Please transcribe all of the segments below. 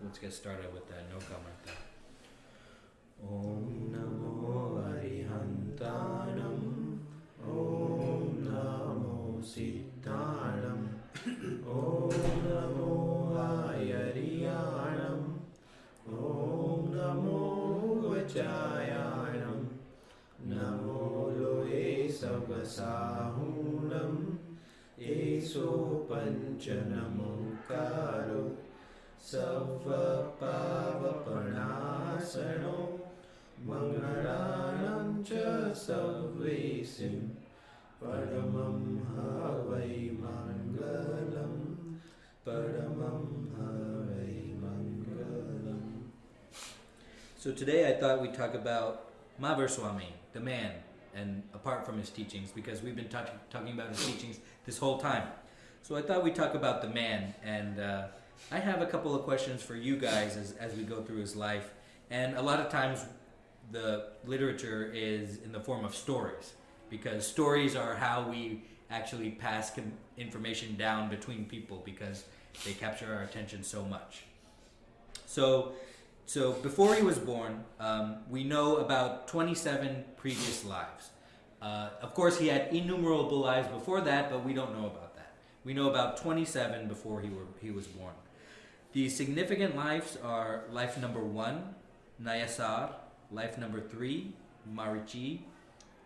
let's get started with the Nokamarta. Om Namo Arihantanam. Om Namo Siddhanam. Om Namo Ayariyanam. Om Namo Vachayanam. Namo Loe Savasahunam. Eso Panchanamokaro. Sava Pavapanasano. Mangalanam Cha Savvesim. Paramam Havai Mangalam. Paramam Havai Mangalam. So today I thought we'd talk about Mahavir Swami, the man, and apart from his teachings, because we've been talking about his teachings this whole time. So I thought we'd talk about the man, and I have a couple of questions for you guys as we go through his life. And a lot of times the literature is in the form of stories, because stories are how we actually pass information down between people, because they capture our attention so much. So before he was born, we know about 27 previous lives. Of course, he had innumerable lives before that, but we don't know about that. We know about 27 before he was born. The significant lives are life number 1, Nayasar; life number 3, Marichi;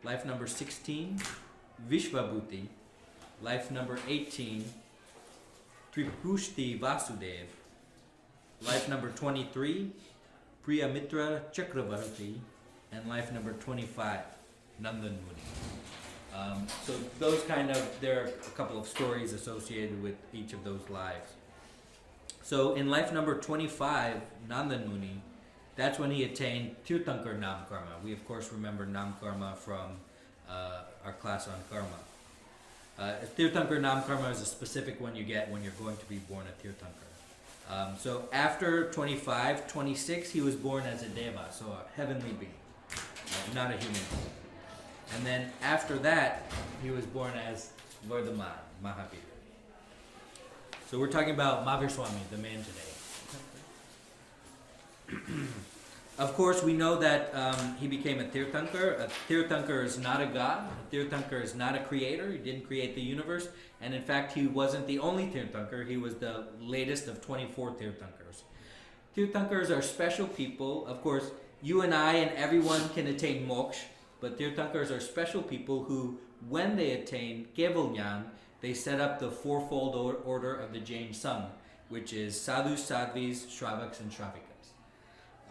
life number 16, Vishvabhuti; life number 18, Tripushti Vasudev; life number 23, Priyamitra Chakravarti; and life number 25, Nandan Muni. So those there are a couple of stories associated with each of those lives. So in life number 25, Nandan Muni, that's when he attained Tirthankar Nam Karma. We of course remember Nam Karma from our class on karma. Tirthankar Nam Karma is a specific one you get when you're going to be born a Tirthankar. So after 25, 26, he was born as a Deva, so a heavenly being, not a human being. And then after that, he was born as Vardhaman, Mahavir. So we're talking about Mahavir Swami, the man today. Of course, we know that he became a Tirthankar. A Tirthankar is not a god. A Tirthankar is not a creator. He didn't create the universe. And in fact, he wasn't the only Tirthankar. He was the latest of 24 Tirthankars. Tirthankars are special people. Of course, you and I and everyone can attain moksha, but Tirthankars are special people who, when they attain Keval Jnana, they set up the fourfold order of the Jain Sangh, which is sadhus, sadhvis, shravaks, and shravikas.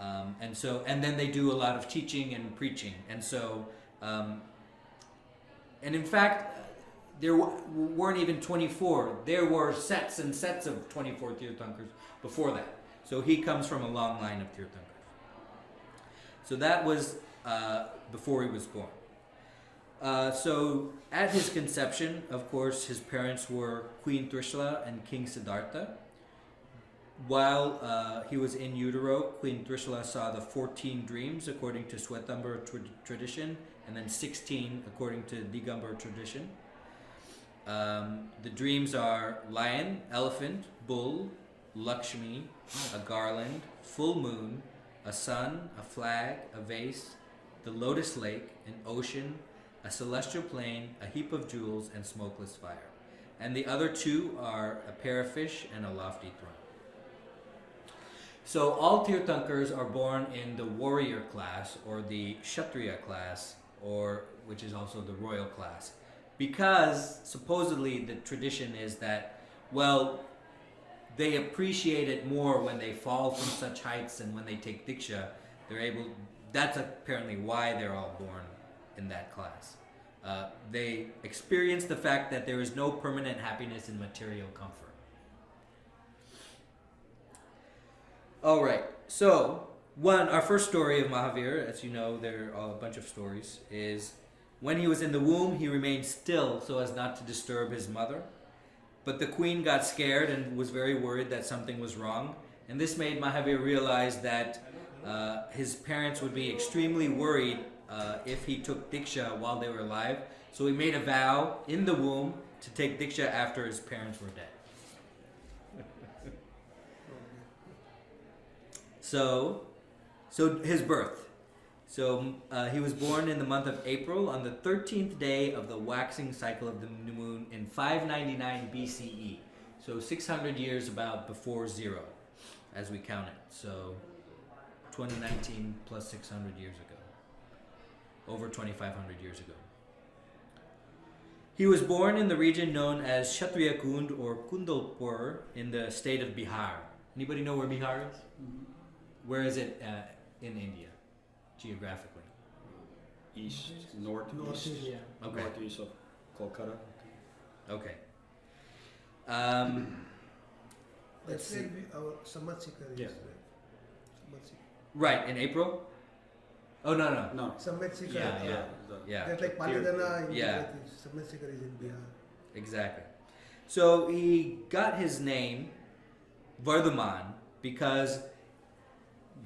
And then they do a lot of teaching and preaching. And so, and in fact, there weren't even 24. There were sets and sets of 24 Tirthankars before that. So he comes from a long line of Tirthankars. So that was before he was born. So at his conception, of course, his parents were Queen Trishula and King Siddhartha. While he was in utero, Queen Trishula saw the 14 dreams according to Swetambar tradition, and then 16 according to Digambar tradition. The dreams are lion, elephant, bull, Lakshmi, a garland, full moon, a sun, a flag, a vase, the lotus lake, an ocean, a celestial plane, a heap of jewels, and smokeless fire. And the other two are a pair of fish and a lofty throne. So all Tirthankars are born in the warrior class, or the Kshatriya class, or which is also the royal class, because supposedly the tradition is that, well, they appreciate it more when they fall from such heights, and when they take diksha, that's apparently why they're all born in that class. They experience the fact that there is no permanent happiness in material comfort. All right, so our first story of Mahavir, as you know, there are a bunch of stories, is when he was in the womb, he remained still so as not to disturb his mother. But the queen got scared and was very worried that something was wrong. And this made Mahavir realize that his parents would be extremely worried if he took Diksha while they were alive. So he made a vow in the womb to take Diksha after his parents were dead. So his birth. So he was born in the month of April on the 13th day of the waxing cycle of the new moon in 599 BCE. So 600 years about before zero, as we count it. So 2019 plus 600 years ago. Over 2,500 years ago. He was born in the region known as Kshatriya Kund or Kundalpur in the state of Bihar. Anybody know where Bihar is? Mm-hmm. Where is it in India, geographically? East, northeast. Yeah. Okay. Northeast of Kolkata. Okay. Let's That's see. where our Sammatsika is. Yeah. Sammatsika. Right, in April? Oh, no. No. Sammatsika. Yeah. Yeah, That's like Palidana in Yeah. Sammatsika is in Bihar. exactly. So he got his name, Vardhaman, because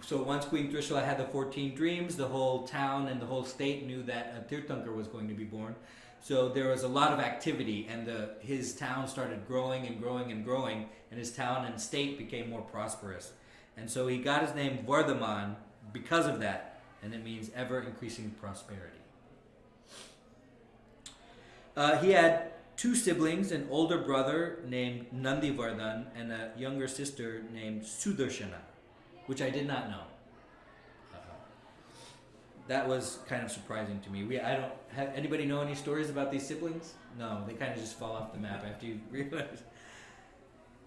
so once Queen Trishula had the 14 dreams, the whole town and the whole state knew that a Tirthankar was going to be born. So there was a lot of activity, and his town started growing and growing and growing, and his town and state became more prosperous. And so he got his name Vardhaman because of that, and it means ever increasing prosperity. He had two siblings, an older brother named Nandivardhan and a younger sister named Sudarshana, which I did not know. That was kind of surprising to me. I don't have anybody know any stories about these siblings? No, they kind of just fall off the map after you realize.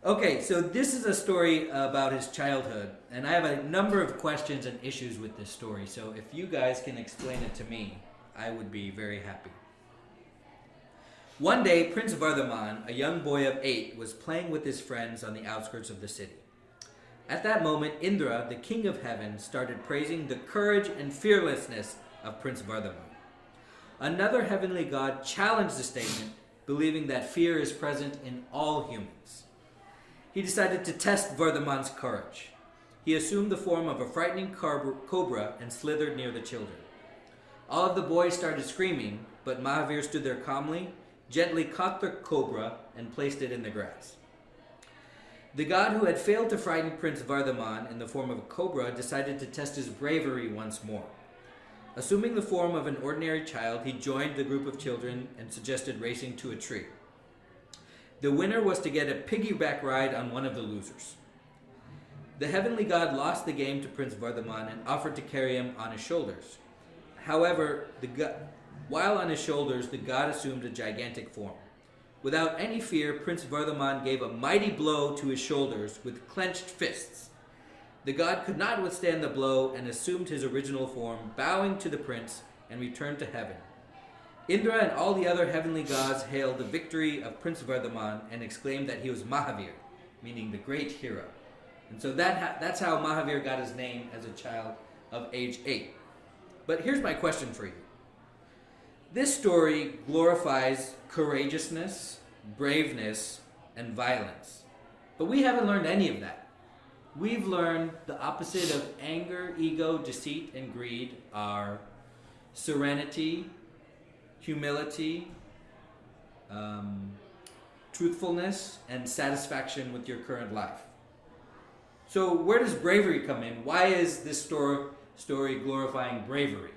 Okay, so this is a story about his childhood, and I have a number of questions and issues with this story. So if you guys can explain it to me, I would be very happy. One day, Prince Vardhaman, a young boy of 8, was playing with his friends on the outskirts of the city. At that moment, Indra, the king of heaven, started praising the courage and fearlessness of Prince Vardhaman. Another heavenly god challenged the statement, believing that fear is present in all humans. He decided to test Vardhaman's courage. He assumed the form of a frightening cobra and slithered near the children. All of the boys started screaming, but Mahavir stood there calmly, gently caught the cobra, and placed it in the grass. The god who had failed to frighten Prince Vardhaman in the form of a cobra decided to test his bravery once more. Assuming the form of an ordinary child, he joined the group of children and suggested racing to a tree. The winner was to get a piggyback ride on one of the losers. The heavenly god lost the game to Prince Vardhaman and offered to carry him on his shoulders. However, while on his shoulders, the god assumed a gigantic form. Without any fear, Prince Vardhaman gave a mighty blow to his shoulders with clenched fists. The god could not withstand the blow and assumed his original form, bowing to the prince, and returned to heaven. Indra and all the other heavenly gods hailed the victory of Prince Vardhaman and exclaimed that he was Mahavir, meaning the great hero. And so that's how Mahavir got his name as a child of age 8. But here's my question for you. This story glorifies courageousness, braveness, and violence. But we haven't learned any of that. We've learned the opposite of anger, ego, deceit, and greed are serenity, humility, truthfulness, and satisfaction with your current life. So where does bravery come in? Why is this story glorifying bravery?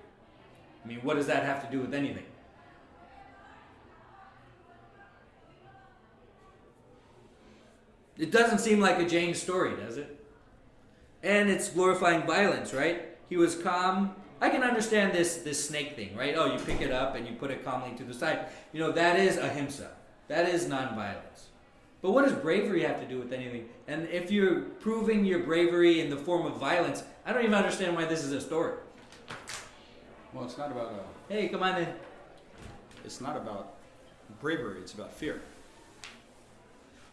I mean, what does that have to do with anything? It doesn't seem like a Jain story, does it? And it's glorifying violence, right? He was calm. I can understand this snake thing, right? Oh, you pick it up and you put it calmly to the side. You know, that is ahimsa. That is nonviolence. But what does bravery have to do with anything? And if you're proving your bravery in the form of violence, I don't even understand why this is a story. Well, it's not about Hey, come on in. it's not about bravery. It's about fear.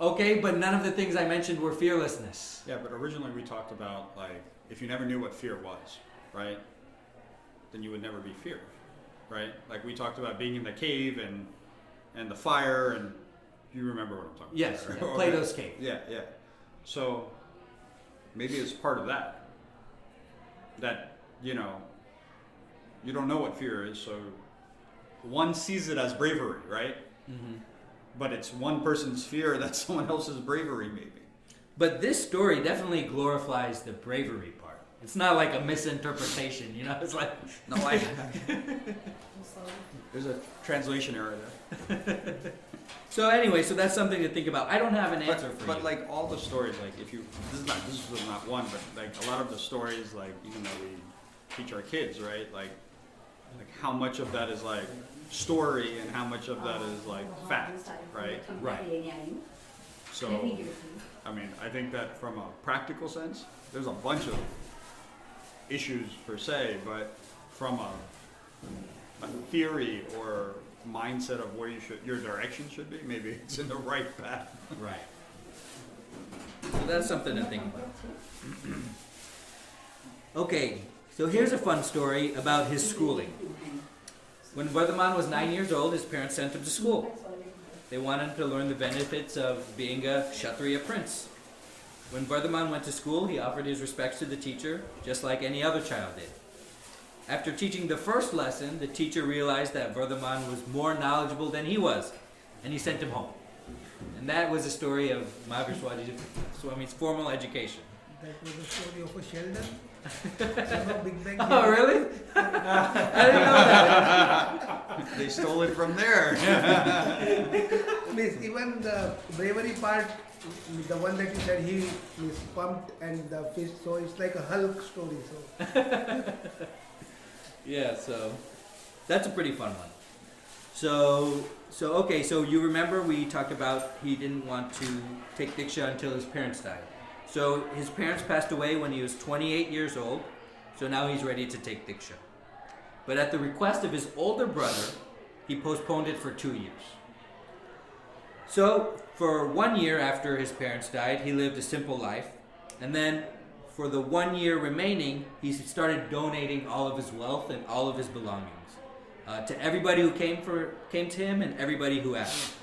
Okay, but none of the things I mentioned were fearlessness. Yeah, but originally we talked about like if you never knew what fear was, right? Then you would never be feared, right? Like we talked about being in the cave and the fire, and you remember what I'm talking Yes, about. yeah, right? Plato's cave. Yeah. So maybe it's part of that. That, you don't know what fear is, so one sees it as bravery, right? Mm-hmm. But it's one person's fear that's someone else's bravery, maybe. But this story definitely glorifies the bravery part. It's not like a misinterpretation, you know. It's like No, there's a translation error there. so. Anyway, so that's something to think about. I don't have an answer for But you. like all the stories, like if you this is not one, but like a lot of the stories, like even though we teach our kids, right? Like how much of that is like story and how much of that is like fact, right? Right. So, I mean, I think that from a practical sense, there's a bunch of issues per se, but from a theory or mindset of where your direction should be, maybe it's in the right path. Right. So that's something to think about. Okay, so here's a fun story about his schooling. When Vardhaman was 9 years old, his parents sent him to school. They wanted him to learn the benefits of being a Kshatriya prince. When Vardhaman went to school, he offered his respects to the teacher, just like any other child did. After teaching the first lesson, the teacher realized that Vardhaman was more knowledgeable than he was, and he sent him home. And that was the story of Mahavir Swami's formal education. That was the story of a Sheldon. Big Bang Oh, really? I didn't know that. They stole it from there. Means even the bravery part, the one that you said he is pumped and the fish, so it's like a Hulk story. So Yeah, so that's a pretty fun one. So okay, so you remember we talked about he didn't want to take Diksha until his parents died. So his parents passed away when he was 28 years old, so now he's ready to take Diksha. But at the request of his older brother, he postponed it for 2 years. So for 1 year after his parents died, he lived a simple life. And then for the 1 year remaining, he started donating all of his wealth and all of his belongings to everybody who came to him and everybody who asked.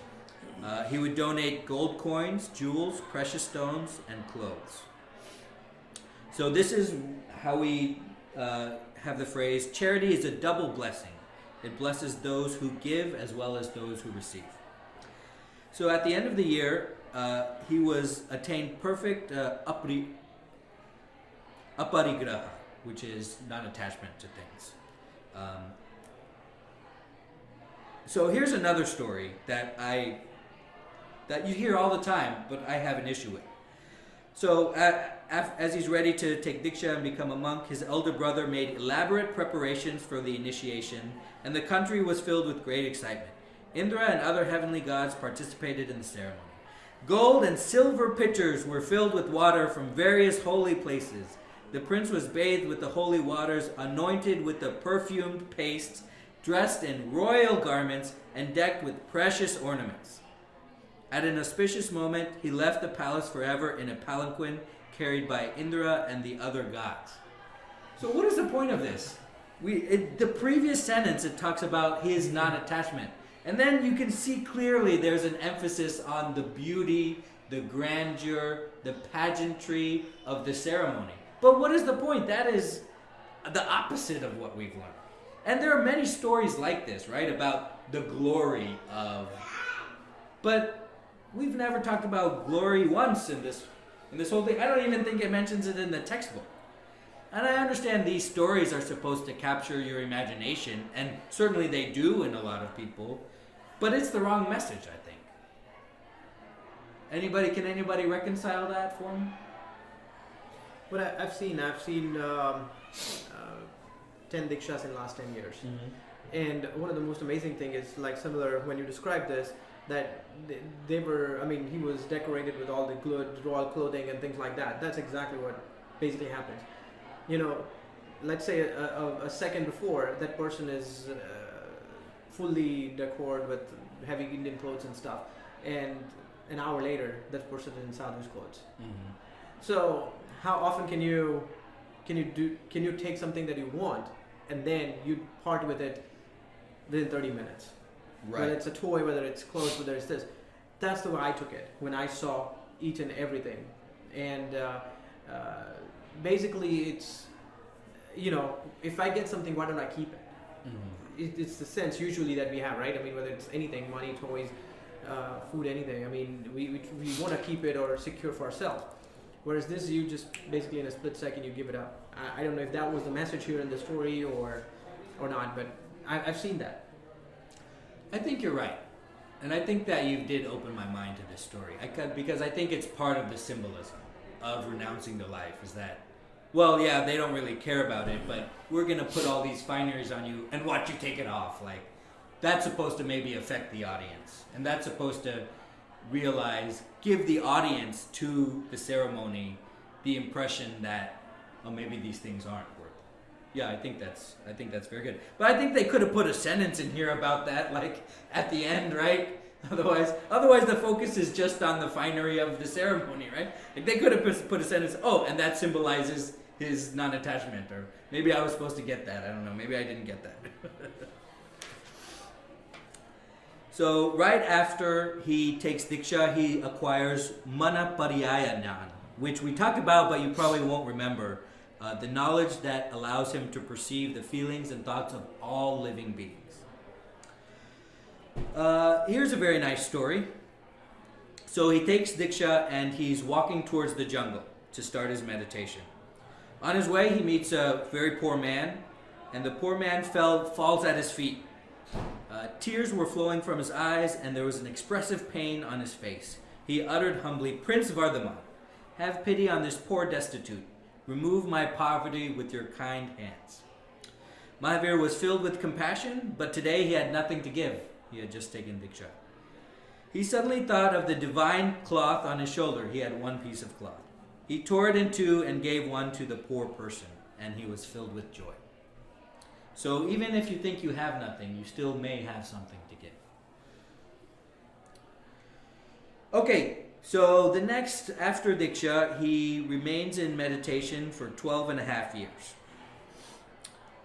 He would donate gold coins, jewels, precious stones, and clothes. So this is how we have the phrase, charity is a double blessing. It blesses those who give as well as those who receive. So at the end of the year, he was attained perfect aparigraha, which is non-attachment to things. So here's another story that you hear all the time, but I have an issue with. So as he's ready to take Diksha and become a monk, his elder brother made elaborate preparations for the initiation, and the country was filled with great excitement. Indra and other heavenly gods participated in the ceremony. Gold and silver pitchers were filled with water from various holy places. The prince was bathed with the holy waters, anointed with the perfumed pastes, dressed in royal garments, and decked with precious ornaments. At an auspicious moment, he left the palace forever in a palanquin carried by Indra and the other gods. So what is the point of this? The previous sentence, it talks about his non-attachment. And then you can see clearly there's an emphasis on the beauty, the grandeur, the pageantry of the ceremony. But what is the point? That is the opposite of what we've learned. And there are many stories like this, right? About the glory of... But we've never talked about glory once in this whole thing. I don't even think it mentions it in the textbook. And I understand these stories are supposed to capture your imagination, and certainly they do in a lot of people, but it's the wrong message, I think. Can anybody reconcile that for me? But I've seen 10 dikshas in the last 10 years. Mm-hmm. And one of the most amazing thing is, like similar when you describe this, that they were, he was decorated with all the good royal clothing and things like that. That's exactly what basically happens. Let's say a second before, that person is fully decorated with heavy Indian clothes and stuff, and an hour later, that person is in sadhu's clothes. Mm-hmm. So how often can you take something that you want and then you part with it within 30 minutes? Right. Whether it's a toy, whether it's clothes, whether it's this. That's the way I took it when I saw each and everything. And basically it's, if I get something, why don't I keep it? Mm-hmm. It's the sense usually that we have, right? Whether it's anything, money, toys, food, anything. We want to keep it or secure for ourselves. Whereas this, you just basically in a split second you give it up. I don't know if that was the message here in the story or not, but I've seen that. I think you're right. And I think that you did open my mind to this story. Because I think it's part of the symbolism of renouncing the life is that, well, yeah, they don't really care about it, but we're going to put all these fineries on you and watch you take it off. Like, that's supposed to maybe affect the audience. And that's supposed to give the audience to the ceremony the impression that, oh, maybe these things aren't worth it. Yeah, I think that's very good. But I think they could have put a sentence in here about that, like at the end, right? Otherwise the focus is just on the finery of the ceremony, right? Like they could have put a sentence, oh, and that symbolizes his non-attachment, or maybe I was supposed to get that. I don't know. Maybe I didn't get that. So right after he takes Diksha, he acquires Mana Pariyaya Jnana, which we talked about, but you probably won't remember. The knowledge that allows him to perceive the feelings and thoughts of all living beings. Here's a very nice story. So he takes Diksha and he's walking towards the jungle to start his meditation. On his way, he meets a very poor man, and the poor man falls at his feet. Tears were flowing from his eyes, and there was an expressive pain on his face. He uttered humbly, "Prince Vardhaman, have pity on this poor destitute. Remove my poverty with your kind hands." Mahavir was filled with compassion, but today he had nothing to give. He had just taken Diksha. He suddenly thought of the divine cloth on his shoulder. He had one piece of cloth. He tore it in two and gave one to the poor person, and he was filled with joy. So even if you think you have nothing, you still may have something to give. Okay, so the next, after Diksha, he remains in meditation for 12 and a half years.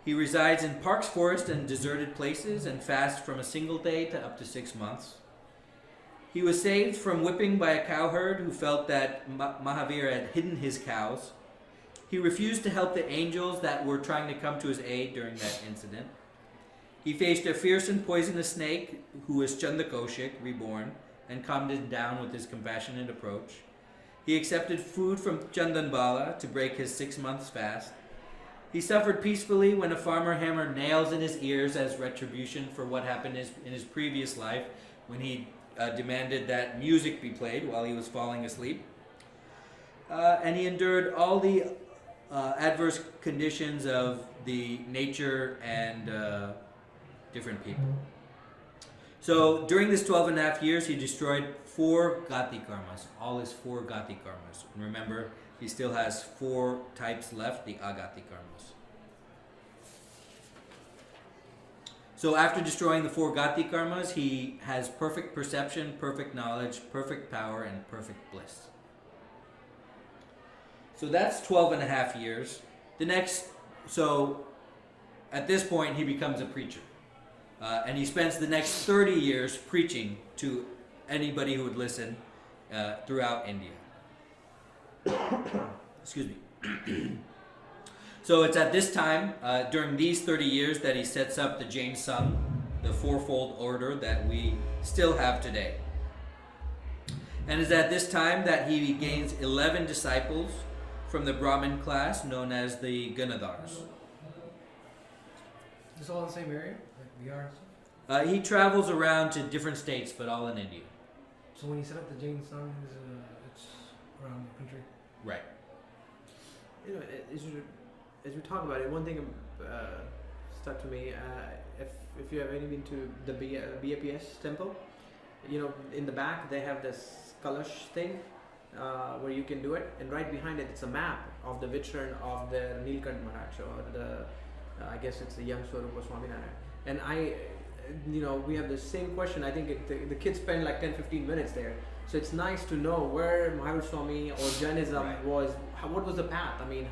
He resides in parks, forests, and deserted places and fasts from a single day to up to 6 months. He was saved from whipping by a cowherd who felt that Mahavir had hidden his cows. He refused to help the angels that were trying to come to his aid during that incident. He faced a fierce and poisonous snake who was Chandakoshik, reborn, and calmed him down with his compassionate approach. He accepted food from Chandanbala to break his 6 months fast. He suffered peacefully when a farmer hammered nails in his ears as retribution for what happened in his previous life when he demanded that music be played while he was falling asleep. And he endured all the adverse conditions of the nature and different people. So during this 12 and a half years, he destroyed 4 Gati karmas, all his 4 Gati karmas. And remember, he still has 4 types left, the Agati karmas. So after destroying the 4 Gati karmas, he has perfect perception, perfect knowledge, perfect power, and perfect bliss. So that's 12 and a half years. So at this point, he becomes a preacher. And he spends the next 30 years preaching to anybody who would listen throughout India. Excuse me. So it's at this time, during these 30 years, that he sets up the Jain Sangh, the fourfold order that we still have today. And it's at this time that he gains 11 disciples from the Brahmin class known as the Ganadhars. Is this all in the same area? Like Bihar? He travels around to different states, but all in India. So when you set up the Jain Sangh, it's around the country? Right. You know, as we talk about it, one thing stuck to me. If you have ever been to the BAPS temple, you know, in the back they have this kalash thing where you can do it, and right behind it, it's a map of the Vichran of the Nilkant Maharaj, or the I guess it's the young Swarupa Swaminarayan. And we have the same question. I think the kids spend like 10-15 minutes there. So it's nice to know where Mahavir Swami or Jainism was. What was the path? I mean,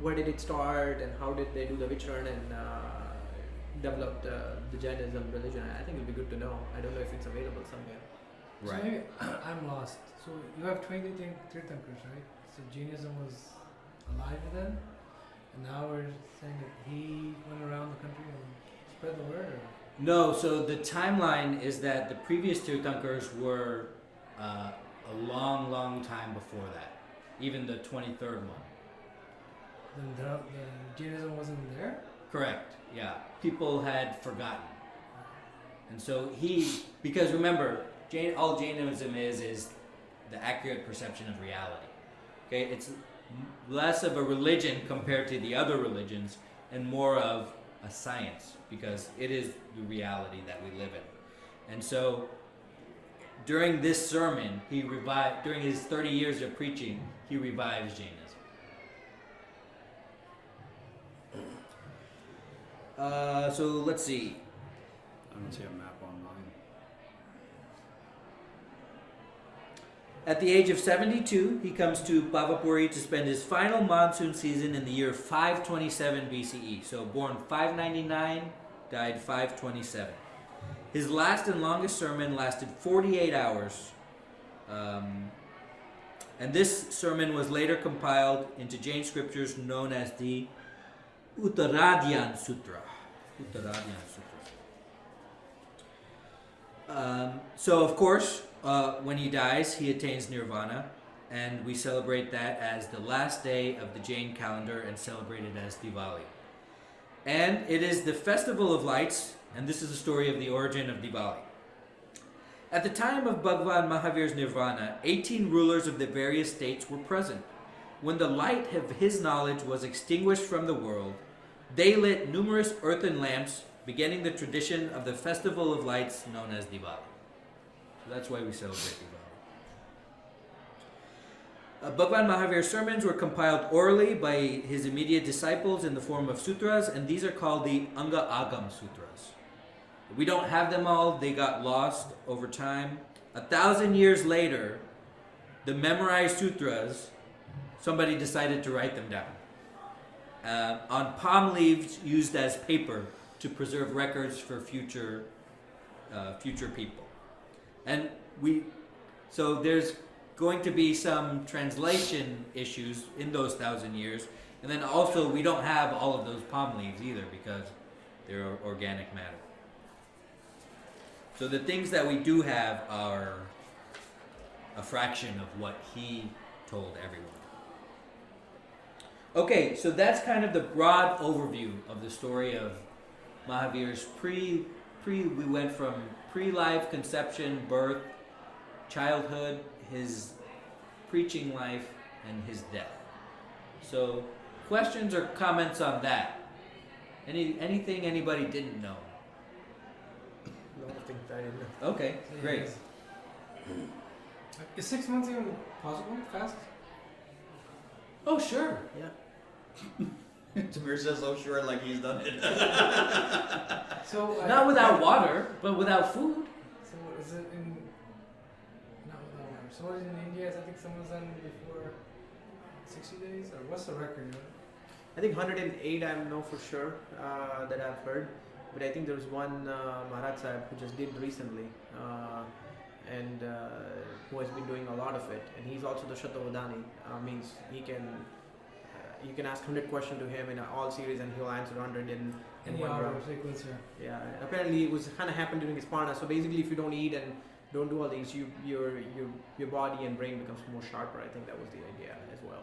where did it start, and how did they do the Vichran and develop the Jainism religion? I think it'd be good to know. I don't know if it's available somewhere. So maybe I'm lost. So you have 20 Tirthankars, right? So Jainism was alive then, and now we're saying that he went around the country and spread the word? Or? No, so the timeline is that the previous Tirthankars were a long, long time before that. even the 23rd one. Then the Jainism wasn't there. Correct. Yeah. People had forgotten. And so because remember, all Jainism is the accurate perception of reality. Okay, it's less of a religion compared to the other religions and more of a science because it is the reality that we live in. And so during this sermon, during his 30 years of preaching, he revives Jainism. So let's see. I don't see a map online. At the age of 72, he comes to Bhavapuri to spend his final monsoon season in the year 527 BCE. So born 599, died 527. His last and longest sermon lasted 48 hours. And this sermon was later compiled into Jain scriptures known as the Uttaradhyan Sutra. Uttaradhyan Sutra. So, of course, when he dies, he attains nirvana, and we celebrate that as the last day of the Jain calendar and celebrate it as Diwali. And it is the festival of lights, and this is the story of the origin of Diwali. At the time of Bhagwan Mahavir's nirvana, 18 rulers of the various states were present. When the light of his knowledge was extinguished from the world, they lit numerous earthen lamps, beginning the tradition of the festival of lights known as Diwali. So that's why we celebrate Diwali. Bhagwan Mahavir's sermons were compiled orally by his immediate disciples in the form of sutras, and these are called the Anga Agam Sutras. We don't have them all, they got lost over time. 1,000 years later, the memorized sutras, somebody decided to write them down on palm leaves used as paper to preserve records for future people. And so there's going to be some translation issues in those 1,000 years. And then also we don't have all of those palm leaves either because they're organic matter. So the things that we do have are a fraction of what he told everyone. Okay, so that's kind of the broad overview of the story of Mahavir's we went from pre-life, conception, birth, childhood, his preaching life, and his death. So, questions or comments on that? Anything anybody didn't know? No, I think I didn't know. Okay, great. Is 6 months even possible? Fast? Oh, sure. Yeah. Tamir says, "Oh, sure," like he's done it. So Not without water, but without food. So is it in? Not without water. So what is in India? I think someone's done before 60 days, or what's the record? I think 108 I know for sure that I've heard, but I think there's one Maharaj Sahib who just did recently, and who has been doing a lot of it, and he's also the Shatavadani, means he can. You can ask 100 questions to him in all series and he'll answer 100 in Any one order round. sequence, yeah. Yeah, apparently it was kind of happened during his parna. So basically, if you don't eat and don't do all these, your body and brain becomes more sharper. I think that was the idea as well.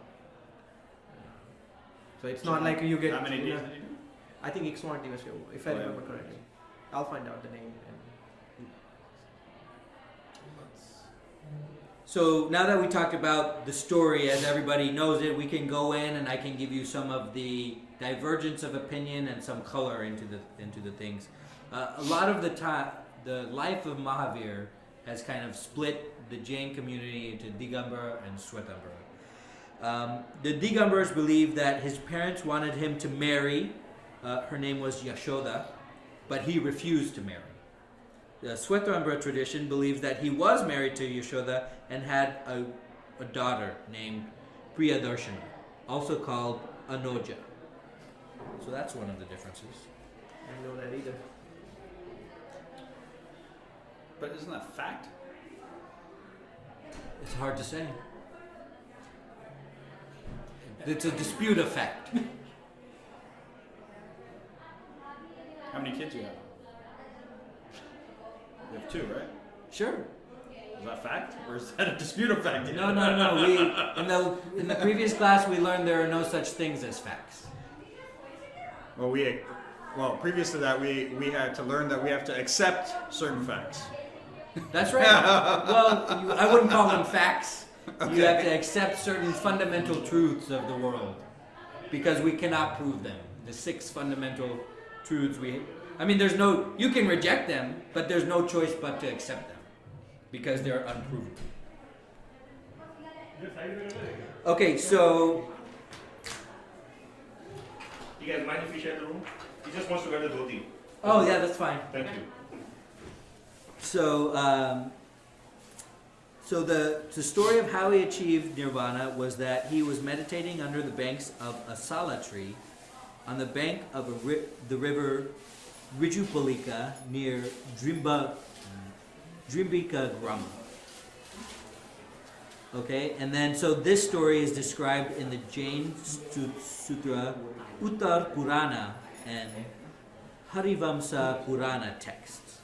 So it's not like you get. How many days did you do? I think Ixwan Divas, if I remember correctly. I'll find out the name. So now that we talked about the story as everybody knows it, we can go in and I can give you some of the divergence of opinion and some color into the things. A lot of the time, the life of Mahavir has kind of split the Jain community into Digambara and Swetambara. The Digambars believe that his parents wanted him to marry. Her name was Yashoda, but he refused to marry. The Swetambara tradition believes that he was married to Yashoda and had a daughter named Priyadarshana, also called Anoja. So that's one of the differences. I didn't know that either. But isn't that fact? It's hard to say. It's a dispute of fact. How many kids do you have? You have 2, right? Sure. Is that fact, or is that a dispute of fact? No. We in the previous class we learned there are no such things as facts. Well, previous to that, we had to learn that we have to accept certain facts. That's right. I wouldn't call them facts. You have to accept certain fundamental truths of the world because we cannot prove them. The 6 fundamental truths there's no, you can reject them, but there's no choice but to accept them because they're unproven. Okay, so. You guys mind if we share the room? He just wants to wear the dhoti. Oh, yeah, that's fine. Thank you. So, the story of how he achieved nirvana was that he was meditating under the banks of a sala tree on the bank of the river Rijupalika near Drimbika Grama. Okay, and then so this story is described in the Jain Sutra, Uttar Purana, and Harivamsa Purana texts.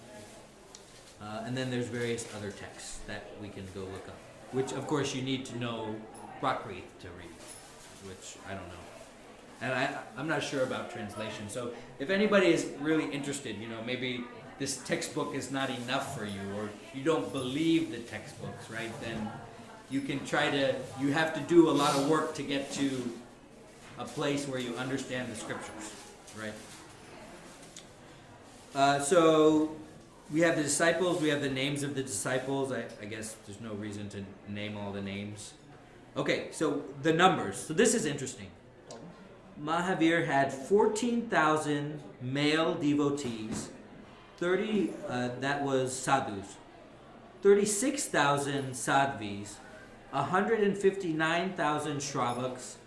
And then there's various other texts that we can go look up, which of course you need to know Prakrit to read, which I don't know. And I'm not sure about translation. So if anybody is really interested, maybe this textbook is not enough for you, or you don't believe the textbooks, right? Then you can you have to do a lot of work to get to a place where you understand the scriptures, right? So we have the disciples, we have the names of the disciples. I guess there's no reason to name all the names. Okay, so the numbers. So this is interesting. Mahavir had 14,000 male devotees, that was sadhus, 36,000 sadhvis, 159,000 shravaks,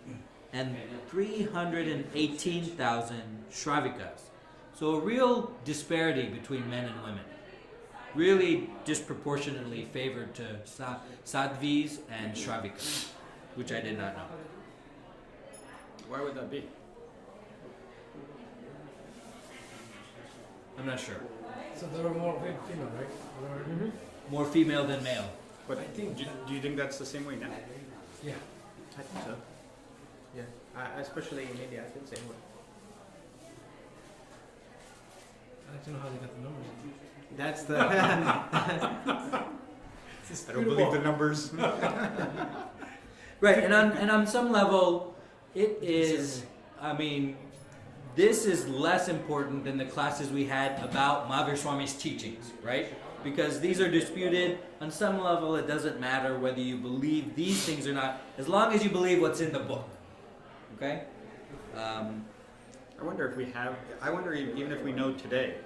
and 318,000 shravikas. So a real disparity between men and women. Really disproportionately favored to sadhvis and shravikas, which I did not know. Why would that be? I'm not sure. So there were more female, right? More female than male. But I think- do you think that's the same way now? Yeah. I think so. Yeah, especially in India, I feel the same way. I'd like to know how they got the numbers. That's the. I don't believe the numbers. Right, and on some level, it is. This is less important than the classes we had about Mahavir Swami's teachings, right? Because these are disputed. On some level, it doesn't matter whether you believe these things or not, as long as you believe what's in the book. Okay? I wonder even if we know today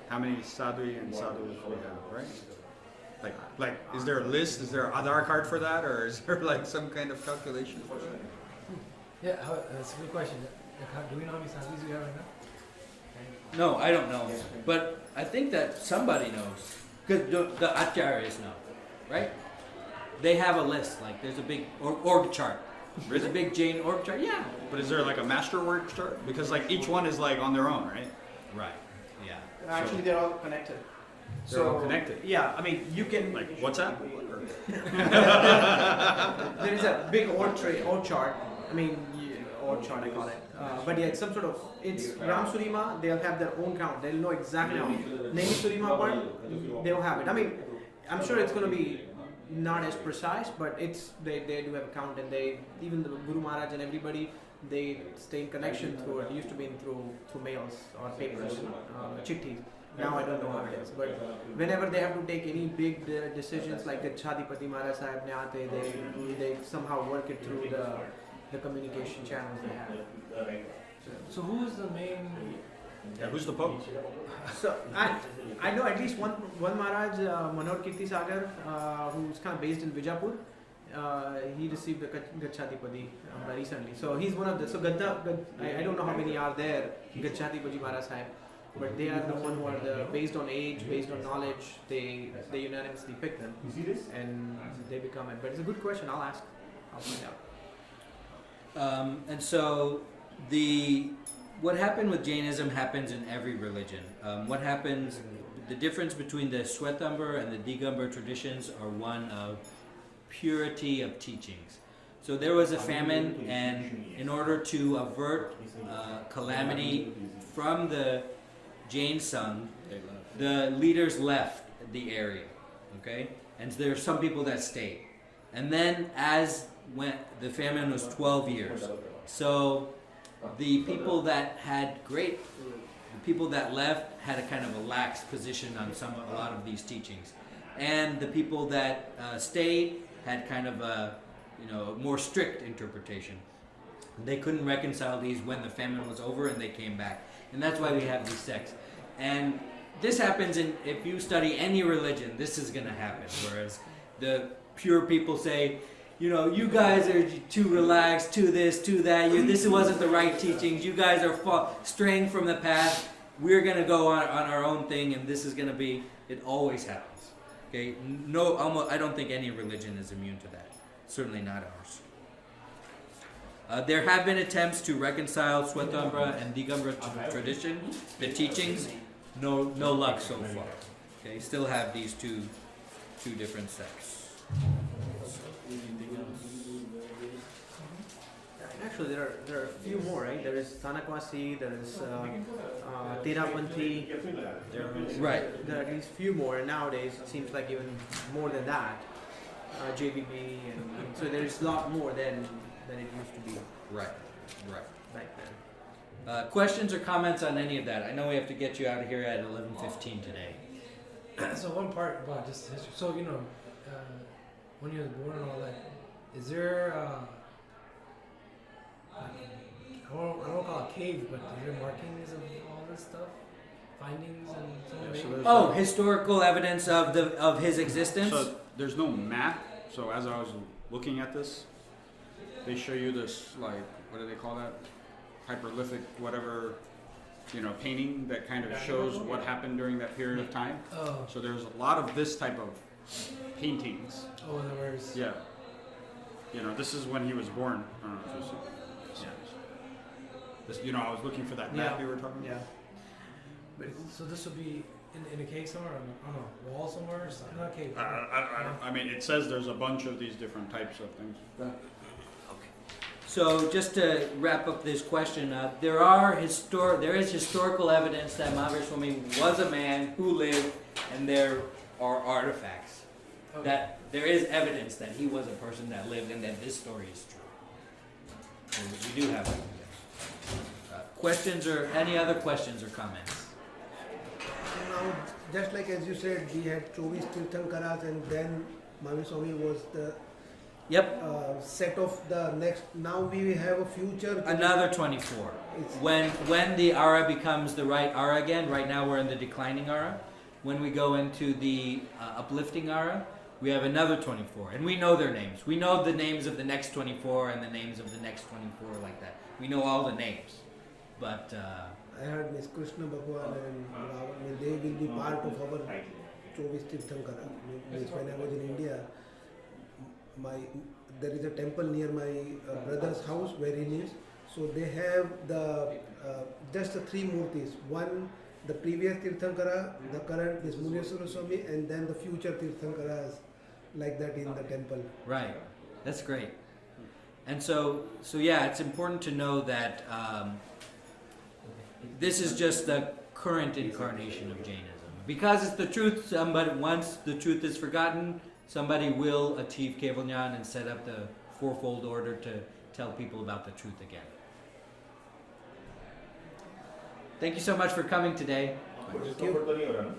how many sadhu and sadhus we have, right? Like, is there a list? Is there an Aadhaar card for that, or is there like some kind of calculation for that? Yeah, that's a good question. Do we know how many sadhus we have right now? No, I don't know. But I think that somebody knows. Because the acharyas know, right? They have a list. Like, there's a big org chart. There's a big Jain org chart. Yeah. But is there like a master work chart? Because like each one is like on their own, right? Right. Yeah. Actually, they're all connected. They're all connected. Yeah, you can. Like WhatsApp? There is a big org chart. Org chart I call it. But yeah, it's some sort of. It's Ram Surima. They'll have their own count. They'll know exactly how. Nemi Surima part, they'll have it. I'm sure it's going to be not as precise, but they do have a count, and even the Guru Maharaj and everybody, they stay in connection through it. Used to be through mails or papers, chittis. Now I don't know how it is, but whenever they have to take any big decisions like the Chadipati Maharaj Sahib Nyate, they somehow work it through the communication channels they have. So who is the main? Yeah, who's the Pope? So I know at least one Maharaj, Manohar Kirti Sagar, who's kind of based in Vijapur. He received the Gachadipadi recently. So he's one of the. So I don't know how many are there, Gachadipadi Maharaj Sahib, but they are the one who are based on age, based on knowledge. They unanimously pick them, and they become it. But it's a good question. I'll ask. I'll find out. And so what happened with Jainism happens in every religion. What happens the difference between the Shwetambar and the Digambar traditions are one of purity of teachings. So there was a famine, and in order to avert calamity from the Jain Sangh, the leaders left the area, okay? And there are some people that stayed. And then when the famine was 12 years. So the people that left had a kind of a lax position on a lot of these teachings. And the people that stayed had kind of a more strict interpretation. They couldn't reconcile these when the famine was over, and they came back. And that's why we have these sects. And this happens if you study any religion, this is going to happen. Whereas the pure people say, you guys are too relaxed, too this, too that. This wasn't the right teachings. You guys are straying from the path. We're going to go on our own thing, and this is going to be, it always happens. Okay? I don't think any religion is immune to that. Certainly not ours. There have been attempts to reconcile Shwetambara and Digambara tradition, the teachings. No luck so far. Okay, still have these two different sects. Actually, there are a few more, right? There is Tanakwasi, there is Terapanthi. Right. There are at least few more, and nowadays it seems like even more than that. JBB, and so there is a lot more than it used to be. Right. Back then. Questions or comments on any of that? I know we have to get you out of here at 11:15 today. So one part about just history. So when you was born and all that, is there I don't call it cave, but is there markings of all this stuff, findings and So historical evidence of his existence. So there's no map. So as I was looking at this, they show you this, like, what do they call that? Hyperlithic, whatever, painting that kind of shows what happened during that period of time. Oh. So there's a lot of this type of paintings. Oh, in other words. Yeah. This is when he was born. I don't know if you see. This, I was looking for that map you were talking about. But so this would be in a cave somewhere, on a wall somewhere, or something? Not a cave. I mean, it says there's a bunch of these different types of things. So just to wrap up this question, there is historical evidence that Mahavir Swami was a man who lived, and there are artifacts that there is evidence that he was a person that lived, and that this story is true. And we do have evidence. Questions or any other questions or comments? Now, just like as you said, we had 24 Tirthankaras, and then Mahavir Swami was the set of the next. Now we have a future. Another 24. When the Ara becomes the right Ara again, right now we're in the declining Ara. When we go into the uplifting Ara, we have another 24. And we know their names. We know the names of the next 24 and the names of the next 24 like that. We know all the names. But I heard Miss Krishna Bhagwan and Ravan, they will be part of our 24 Tirthankara. When I was in India, there is a temple near my brother's house where he lives. So they have just the three murtis. One, the previous Tirthankara, the current is Muneswara Swami, and then the future Tirthankaras like that in the temple. right, that's great. And so yeah, it's important to know that this is just the current incarnation of Jainism. Because it's the truth, but once the truth is forgotten, somebody will achieve Kevalyan and set up the fourfold order to tell people about the truth again. Thank you so much for coming today. Thank you.